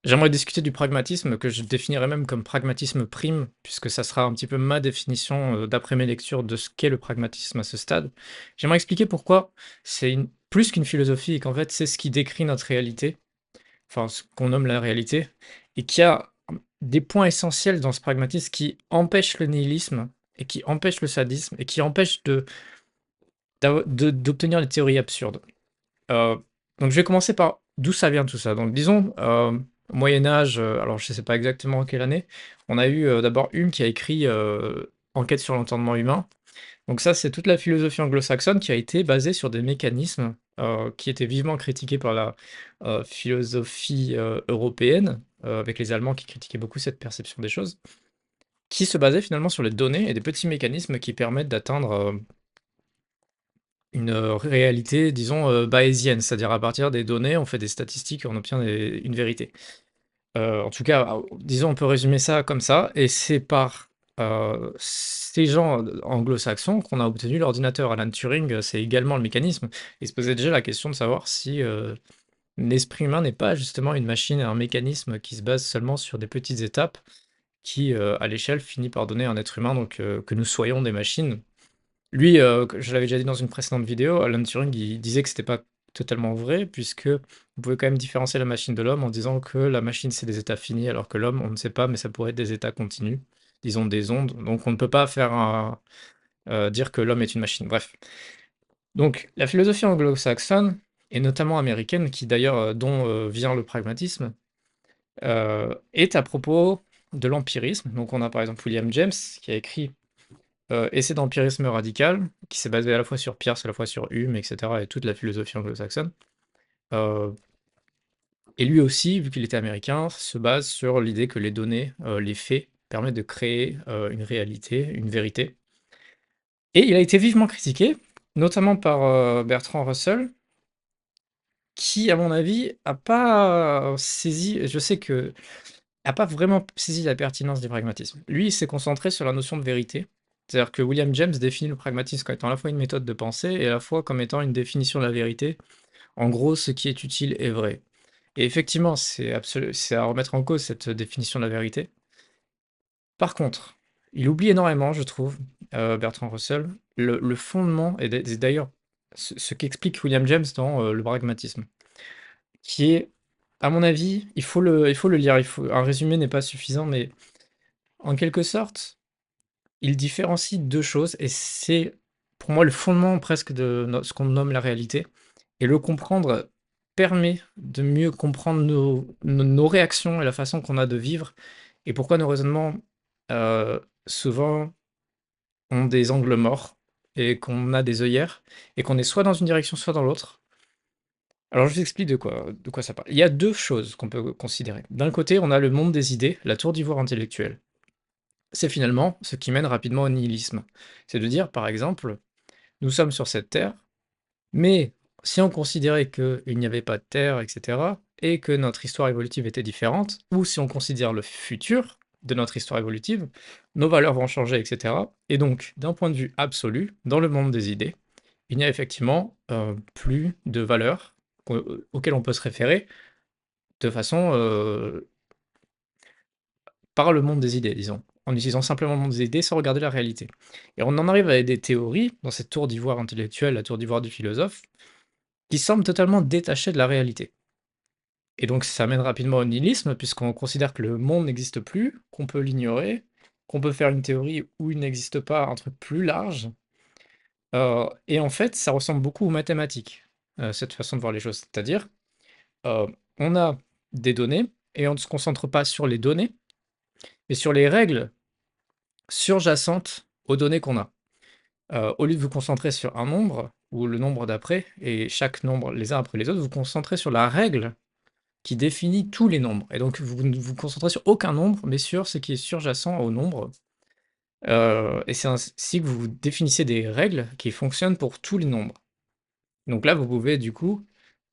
J'aimerais discuter du pragmatisme que je définirais même comme pragmatisme prime, puisque ça sera un petit peu ma définition, d'après mes lectures de ce qu'est le pragmatisme à ce stade. J'aimerais expliquer pourquoi c'est plus qu'une philosophie et qu'en fait c'est ce qui décrit notre réalité, enfin ce qu'on nomme la réalité, et qu'il y a des points essentiels dans ce pragmatisme qui empêchent le nihilisme et qui empêchent le sadisme et qui empêchent d'obtenir des théories absurdes. Heu, donc je vais commencer par d'où ça vient tout ça. Donc disons, au Moyen Âge, alors je ne sais pas exactement en quelle année, on a eu, d'abord Hume qui a écrit, Enquête sur l'entendement humain. Donc ça, c'est toute la philosophie anglo-saxonne qui a été basée sur des mécanismes, qui étaient vivement critiqués par la, philosophie, européenne, avec les Allemands qui critiquaient beaucoup cette perception des choses, qui se basait finalement sur les données et des petits mécanismes qui permettent d'atteindre, une, réalité, disons, bayésienne, c'est-à-dire à partir des données, on fait des statistiques et on obtient une vérité. En tout cas, disons, on peut résumer ça comme ça, et c'est par ces gens anglo-saxons qu'on a obtenu l'ordinateur. Alan Turing, c'est également le mécanisme. Il se posait déjà la question de savoir si l'esprit humain n'est pas justement une machine et un mécanisme qui se base seulement sur des petites étapes qui, à l'échelle, finit par donner un être humain, donc que nous soyons des machines. Lui, je l'avais déjà dit dans une précédente vidéo, Alan Turing, il disait que c'était pas totalement vrai, puisque vous pouvez quand même différencier la machine de l'homme en disant que la machine, c'est des états finis, alors que l'homme, on ne sait pas, mais ça pourrait être des états continus, disons des ondes. Donc on ne peut pas faire dire que l'homme est une machine. Bref. Donc la philosophie anglo-saxonne, et notamment américaine, qui d'ailleurs, dont vient le pragmatisme, est à propos de l'empirisme. Donc on a par exemple William James, qui a écrit Essai d'empirisme radical, qui s'est basé à la fois sur Peirce, à la fois sur Hume, etc., et toute la philosophie anglo-saxonne. Euh, et lui aussi, vu qu'il était américain, se base sur l'idée que les données, les faits, permettent de créer une réalité, une vérité. Et il a été vivement critiqué, notamment par Bertrand Russell, qui, à mon avis, a pas saisi, je sais que, a pas vraiment saisi la pertinence du pragmatisme. Lui, il s'est concentré sur la notion de vérité. C'est-à-dire que William James définit le pragmatisme comme étant à la fois une méthode de pensée et à la fois comme étant une définition de la vérité. En gros, ce qui est utile est vrai. Et effectivement, c'est à remettre en cause cette définition de la vérité. Par contre, il oublie énormément, je trouve, Bertrand Russell, le fondement, et d'ailleurs ce qu'explique William James dans le pragmatisme, qui est, à mon avis, il faut le lire, un résumé n'est pas suffisant, mais en quelque sorte, il différencie deux choses, et c'est pour moi le fondement presque de ce qu'on nomme la réalité. Et le comprendre permet de mieux comprendre nos réactions et la façon qu'on a de vivre, et pourquoi nos raisonnements souvent ont des angles morts, et qu'on a des œillères, et qu'on est soit dans une direction, soit dans l'autre. Alors je vous explique de quoi ça parle. Il y a deux choses qu'on peut considérer. D'un côté, on a le monde des idées, la tour d'ivoire intellectuelle. C'est finalement ce qui mène rapidement au nihilisme. C'est de dire, par exemple, nous sommes sur cette terre, mais si on considérait qu'il n'y avait pas de terre, etc., et que notre histoire évolutive était différente, ou si on considère le futur de notre histoire évolutive, nos valeurs vont changer, etc. Et donc, d'un point de vue absolu, dans le monde des idées, il n'y a effectivement plus de valeurs auxquelles on peut se référer de façon par le monde des idées, disons, en utilisant simplement le monde des idées sans regarder la réalité. Et on en arrive à des théories, dans cette tour d'ivoire intellectuelle, la tour d'ivoire du philosophe, qui semblent totalement détachées de la réalité. Et donc ça mène rapidement au nihilisme, puisqu'on considère que le monde n'existe plus, qu'on peut l'ignorer, qu'on peut faire une théorie où il n'existe pas un truc plus large. Et en fait, ça ressemble beaucoup aux mathématiques, cette façon de voir les choses. C'est-à-dire, euh, on a des données, et on ne se concentre pas sur les données, mais sur les règles surjacentes aux données qu'on a. Au lieu de vous concentrer sur un nombre, ou le nombre d'après, et chaque nombre les uns après les autres, vous vous concentrez sur la règle qui définit tous les nombres. Et donc, vous ne vous concentrez sur aucun nombre, mais sur ce qui est surjacent au nombre. Et c'est ainsi que vous définissez des règles qui fonctionnent pour tous les nombres. Donc là, vous pouvez, du coup,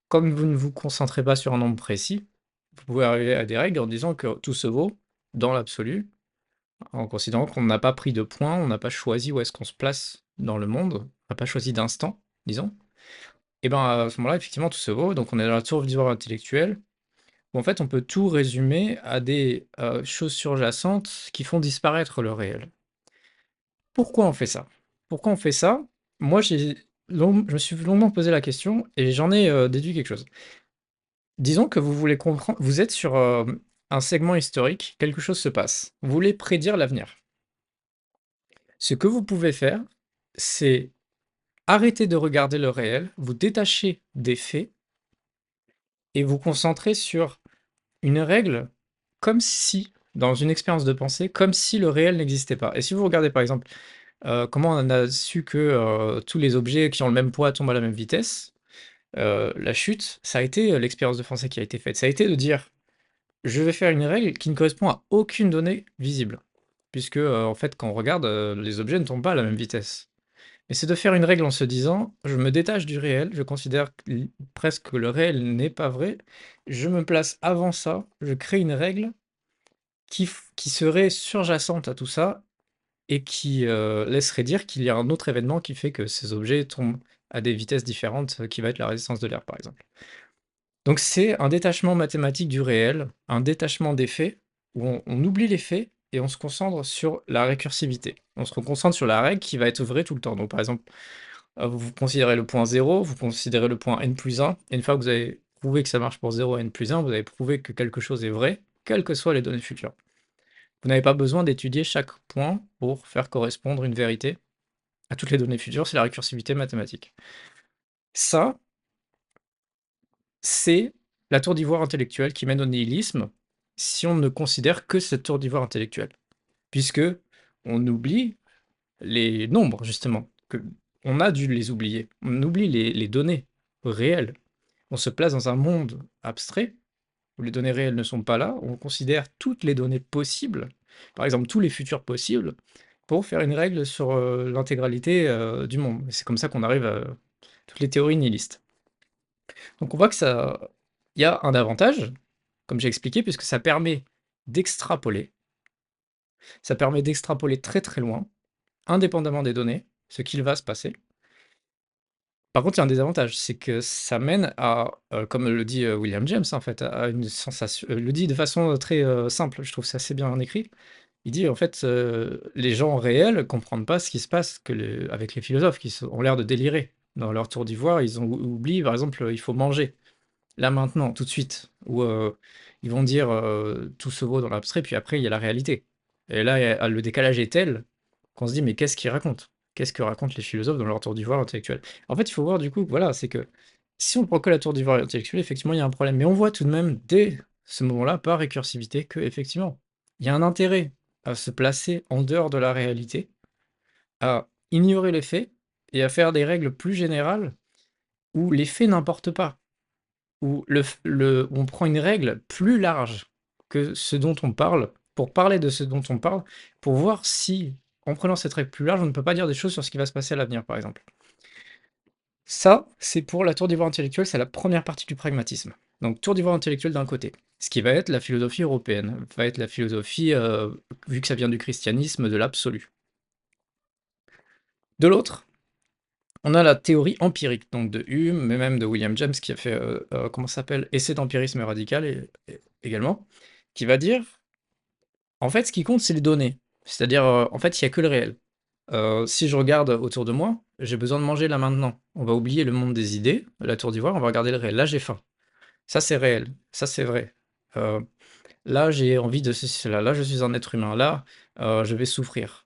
comme vous ne vous concentrez pas sur un nombre précis, vous pouvez arriver à des règles en disant que tout se vaut dans l'absolu, en considérant qu'on n'a pas pris de point, on n'a pas choisi où est-ce qu'on se place dans le monde, on n'a pas choisi d'instant, disons. Et ben à ce moment-là, effectivement, tout se vaut. Donc on est dans la tour d'ivoire intellectuelle. où en fait on peut tout résumer à des choses surjacentes qui font disparaître le réel. Pourquoi on fait ça? Pourquoi on fait ça? Moi, je me suis longuement posé la question et j'en ai déduit quelque chose. Disons que vous voulez comprendre, vous êtes sur un segment historique, quelque chose se passe. Vous voulez prédire l'avenir. Ce que vous pouvez faire, c'est arrêter de regarder le réel, vous détacher des faits et vous concentrer sur une règle comme si, dans une expérience de pensée, comme si le réel n'existait pas. Et si vous regardez par exemple, comment on a su que tous les objets qui ont le même poids tombent à la même vitesse, la chute, ça a été l'expérience de pensée qui a été faite. Ça a été de dire, je vais faire une règle qui ne correspond à aucune donnée visible. Puisque, en fait, quand on regarde, les objets ne tombent pas à la même vitesse. Mais c'est de faire une règle en se disant: «Je me détache du réel, je considère presque que le réel n'est pas vrai. Je me place avant ça, je crée une règle qui serait surjacente à tout ça et qui, laisserait dire qu'il y a un autre événement qui fait que ces objets tombent à des vitesses différentes, qui va être la résistance de l'air», par exemple. Donc c'est un détachement mathématique du réel, un détachement des faits, où on oublie les faits et on se concentre sur la récursivité. On se concentre sur la règle qui va être vraie tout le temps. Donc par exemple, vous considérez le point 0, vous considérez le point n+1, et une fois que vous avez prouvé que ça marche pour 0 et n+1, vous avez prouvé que quelque chose est vrai, quelles que soient les données futures. Vous n'avez pas besoin d'étudier chaque point pour faire correspondre une vérité à toutes les données futures, c'est la récursivité mathématique. Ça, c'est la tour d'ivoire intellectuelle qui mène au nihilisme, si on ne considère que cette tour d'ivoire intellectuelle. Puisque on oublie les nombres, justement, que on a dû les oublier. On oublie les données réelles. On se place dans un monde abstrait, où les données réelles ne sont pas là, on considère toutes les données possibles, par exemple tous les futurs possibles, pour faire une règle sur l'intégralité du monde. Et c'est comme ça qu'on arrive à toutes les théories nihilistes. Donc on voit que ça, il y a un avantage, comme j'ai expliqué, puisque d'extrapoler. Ça permet d'extrapoler très très loin, indépendamment des données, ce qu'il va se passer. Par contre, il y a un désavantage, c'est que ça mène à, comme le dit William James en fait, à une sensation. Il le dit de façon très simple, je trouve ça assez bien écrit. Il dit en fait, les gens réels comprennent pas ce qui se passe avec les philosophes qui ont l'air de délirer. Dans leur tour d'ivoire, ils ont oublié, par exemple, il faut manger. Là, maintenant, tout de suite, où ils vont dire tout se vaut dans l'abstrait, puis après, il y a la réalité. Et là, le décalage est tel qu'on se dit, mais qu'est-ce qu'ils racontent? Qu'est-ce que racontent les philosophes dans leur tour d'ivoire intellectuel? En fait, il faut voir du coup, voilà, c'est que si on prend que la tour d'ivoire intellectuelle, effectivement, il y a un problème. Mais on voit tout de même, dès ce moment-là, par récursivité, que effectivement, il y a un intérêt à se placer en dehors de la réalité, à ignorer les faits et à faire des règles plus générales où les faits n'importent pas. Où on prend une règle plus large que ce dont on parle, pour parler de ce dont on parle, pour voir si, en prenant cette règle plus large, on ne peut pas dire des choses sur ce qui va se passer à l'avenir, par exemple. Ça, c'est pour la tour d'ivoire intellectuelle, c'est la première partie du pragmatisme. Donc tour d'ivoire intellectuelle d'un côté. Ce qui va être la philosophie européenne, va être la philosophie, vu que ça vient du christianisme, de l'absolu. De l'autre, on a la théorie empirique, donc de Hume, mais même de William James qui a fait, comment ça s'appelle? Essai d'empirisme radical également, qui va dire, en fait, ce qui compte, c'est les données. C'est-à-dire, en fait, il y a que le réel. Si je regarde autour de moi, j'ai besoin de manger là maintenant. On va oublier le monde des idées, la tour d'ivoire, on va regarder le réel. Là, j'ai faim. Ça, c'est réel. Ça, c'est vrai. Heu, Là, j'ai envie de ceci, cela. Là, je suis un être humain. Là, je vais souffrir.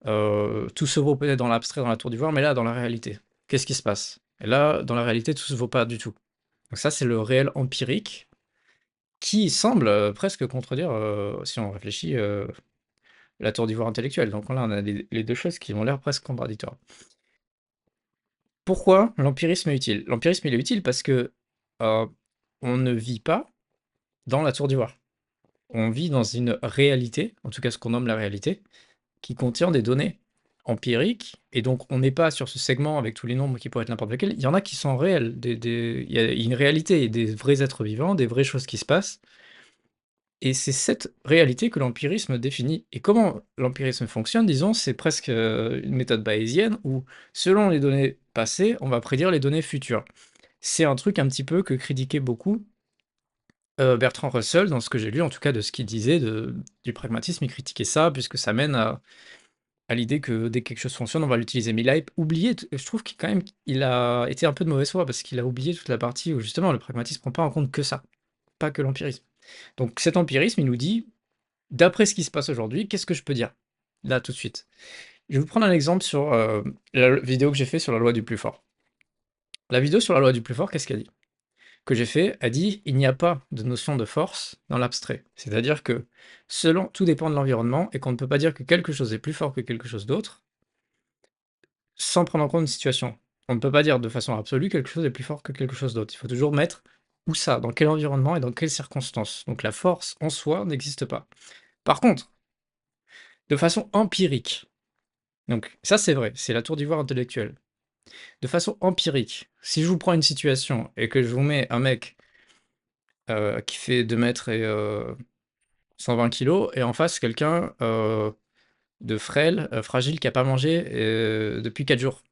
Tout se vaut peut-être dans l'abstrait, dans la tour d'ivoire, mais là, dans la réalité, qu'est-ce qui se passe? Et là, dans la réalité, tout se vaut pas du tout. Donc ça, c'est le réel empirique qui semble, presque contredire, si on réfléchit, la tour d'ivoire intellectuelle. Donc là, on a les 2 choses qui ont l'air presque contradictoires. Pourquoi l'empirisme est utile? L'empirisme, il est utile parce que, heu, on ne vit pas dans la tour d'ivoire. On vit dans une réalité, en tout cas ce qu'on nomme la réalité, qui contient des données empiriques et donc on n'est pas sur ce segment avec tous les nombres qui pourraient être n'importe lequel. Il y en a qui sont réels, il y a une réalité, des vrais êtres vivants, des vraies choses qui se passent et c'est cette réalité que l'empirisme définit. Et comment l'empirisme fonctionne, disons, c'est presque, une méthode bayésienne où, selon les données passées, on va prédire les données futures. C'est un truc un petit peu que critiquaient beaucoup Bertrand Russell, dans ce que j'ai lu en tout cas de ce qu'il disait du pragmatisme, il critiquait ça puisque ça mène à l'idée que dès que quelque chose fonctionne, on va l'utiliser. Mais il a oublié, je trouve qu'il quand même, il a été un peu de mauvaise foi parce qu'il a oublié toute la partie où justement le pragmatisme prend pas en compte que ça, pas que l'empirisme. Donc cet empirisme, il nous dit, d'après ce qui se passe aujourd'hui, qu'est-ce que je peux dire? Là, tout de suite. Je vais vous prendre un exemple sur la vidéo que j'ai fait sur la loi du plus fort. La vidéo sur la loi du plus fort, qu'est-ce qu'elle dit? Que j'ai fait, elle dit il n'y a pas de notion de force dans l'abstrait. C'est-à-dire que selon tout dépend de l'environnement et qu'on ne peut pas dire que quelque chose est plus fort que quelque chose d'autre sans prendre en compte une situation. On ne peut pas dire de façon absolue quelque chose est plus fort que quelque chose d'autre. Il faut toujours mettre où ça, dans quel environnement et dans quelles circonstances. Donc la force en soi n'existe pas. Par contre, de façon empirique, donc ça c'est vrai, c'est la tour d'ivoire intellectuelle. De façon empirique, si je vous prends une situation et que je vous mets un mec qui fait 2 mètres et 120 kilos, et en face quelqu'un de frêle, fragile, qui a pas mangé depuis 4 jours.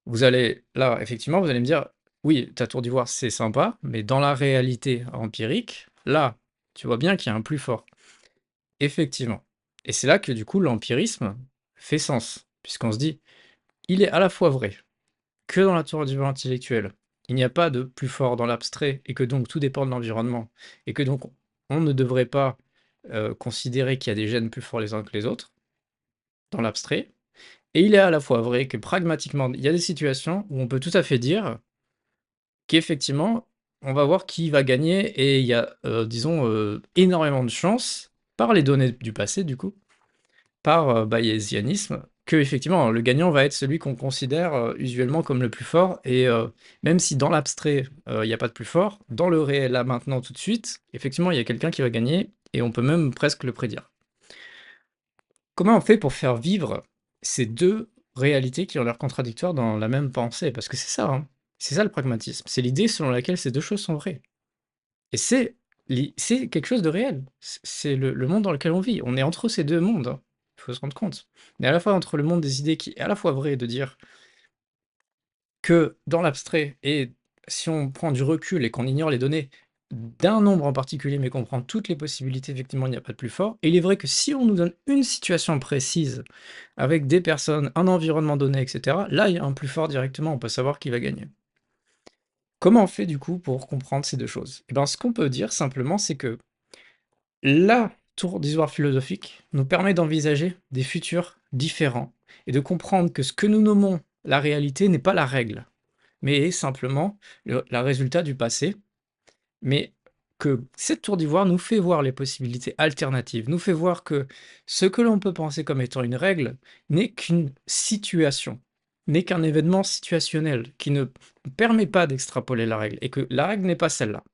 Vous allez, là, effectivement, vous allez me dire, oui, ta tour d'ivoire, c'est sympa, mais dans la réalité empirique, là, tu vois bien qu'il y a un plus fort. Effectivement. Et c'est là que du coup, l'empirisme fait sens, puisqu'on se dit, il est à la fois vrai que dans la tour d'ivoire intellectuelle, il n'y a pas de plus fort dans l'abstrait, et que donc tout dépend de l'environnement, et que donc on ne devrait pas considérer qu'il y a des gènes plus forts les uns que les autres, dans l'abstrait. Et il est à la fois vrai que pragmatiquement, il y a des situations où on peut tout à fait dire qu'effectivement, on va voir qui va gagner, et il y a, disons, énormément de chances, par les données du passé du coup, par bayésianisme, que effectivement le gagnant va être celui qu'on considère usuellement comme le plus fort, et même si dans l'abstrait il n'y a pas de plus fort, dans le réel là maintenant tout de suite, effectivement il y a quelqu'un qui va gagner, et on peut même presque le prédire. Comment on fait pour faire vivre ces deux réalités qui ont l'air contradictoires dans la même pensée? Parce que c'est ça, hein, c'est ça le pragmatisme, c'est l'idée selon laquelle ces deux choses sont vraies. Et c'est quelque chose de réel. C'est le monde dans lequel on vit. On est entre ces 2 mondes, hein. Il faut se rendre compte. On est à la fois entre le monde des idées qui est à la fois vrai de dire que dans l'abstrait, et si on prend du recul et qu'on ignore les données d'un nombre en particulier, mais qu'on prend toutes les possibilités, effectivement, il n'y a pas de plus fort. Et il est vrai que si on nous donne une situation précise, avec des personnes, un environnement donné, et cetera, là, il y a un plus fort directement, on peut savoir qui va gagner. Comment on fait du coup pour comprendre ces 2 choses? Et ben, ce qu'on peut dire simplement, c'est que la tour d'ivoire philosophique nous permet d'envisager des futurs différents et de comprendre que ce que nous nommons la réalité n'est pas la règle, mais est simplement la résultat du passé, mais que cette tour d'ivoire nous fait voir les possibilités alternatives, nous fait voir que ce que l'on peut penser comme étant une règle n'est qu'une situation, n'est qu'un événement situationnel qui ne permet pas d'extrapoler la règle, et que la règle n'est pas celle-là.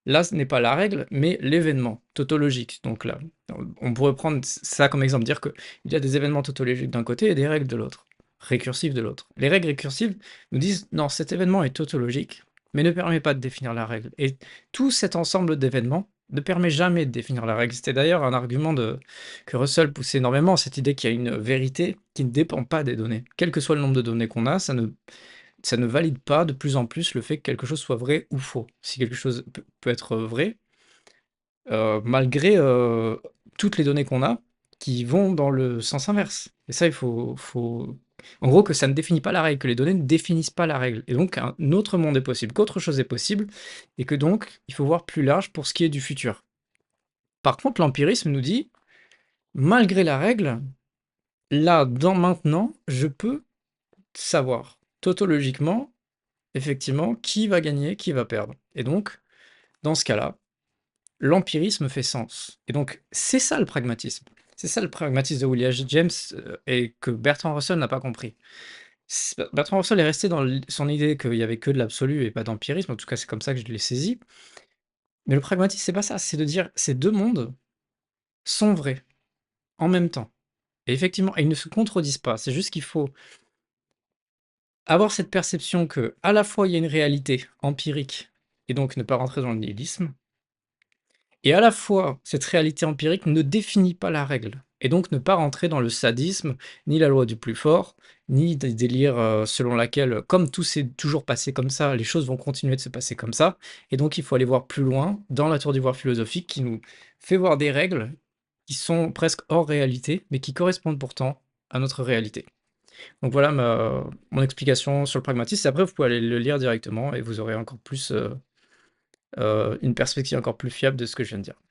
Là, ce n'est pas la règle, mais l'événement tautologique. Donc là, on pourrait prendre ça comme exemple, dire qu'il y a des événements tautologiques d'un côté et des règles de l'autre, récursives de l'autre. Les règles récursives nous disent, non, cet événement est tautologique, mais ne permet pas de définir la règle. Et tout cet ensemble d'événements ne permet jamais de définir la règle. C'était d'ailleurs un argument que Russell poussait énormément, cette idée qu'il y a une vérité qui ne dépend pas des données. Quel que soit le nombre de données qu'on a, ça ne valide pas de plus en plus le fait que quelque chose soit vrai ou faux. Si quelque chose peut être vrai, malgré toutes les données qu'on a qui vont dans le sens inverse. Et ça, en gros, que ça ne définit pas la règle, que les données ne définissent pas la règle. Et donc, un autre monde est possible, qu'autre chose est possible, et que donc, il faut voir plus large pour ce qui est du futur. Par contre, l'empirisme nous dit, malgré la règle, là, dans maintenant, je peux savoir tautologiquement, effectivement, qui va gagner, qui va perdre. Et donc, dans ce cas-là, l'empirisme fait sens. Et donc, c'est ça le pragmatisme. C'est ça le pragmatisme de William James, et que Bertrand Russell n'a pas compris. Bertrand Russell est resté dans son idée qu'il y avait que de l'absolu et pas d'empirisme, en tout cas c'est comme ça que je l'ai saisi. Mais le pragmatisme, c'est pas ça, c'est de dire ces deux mondes sont vrais en même temps. Et effectivement, ils ne se contredisent pas. C'est juste qu'il faut avoir cette perception que, à la fois, il y a une réalité empirique, et donc ne pas rentrer dans le nihilisme, et à la fois, cette réalité empirique ne définit pas la règle. et donc ne pas rentrer dans le sadisme, ni la loi du plus fort, ni des délires, selon laquelle, comme tout s'est toujours passé comme ça, les choses vont continuer de se passer comme ça, et donc il faut aller voir plus loin dans la tour d'ivoire philosophique qui nous fait voir des règles qui sont presque hors réalité, mais qui correspondent pourtant à notre réalité. Donc voilà mon explication sur le pragmatisme. Après, vous pouvez aller le lire directement et vous aurez encore plus, une perspective encore plus fiable de ce que je viens de dire.